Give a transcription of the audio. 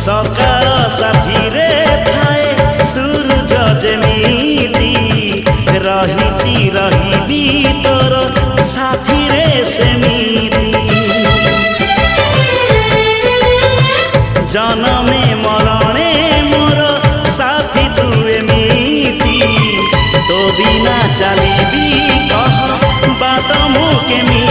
सकाळ साथीरे थाए सूरज जेमिति रहिची रहिबी तोर साथीरे सेमिति जनमे मरणे मोर साथी तू एमिति तो बिना चलिबी कह बात मो केमिति।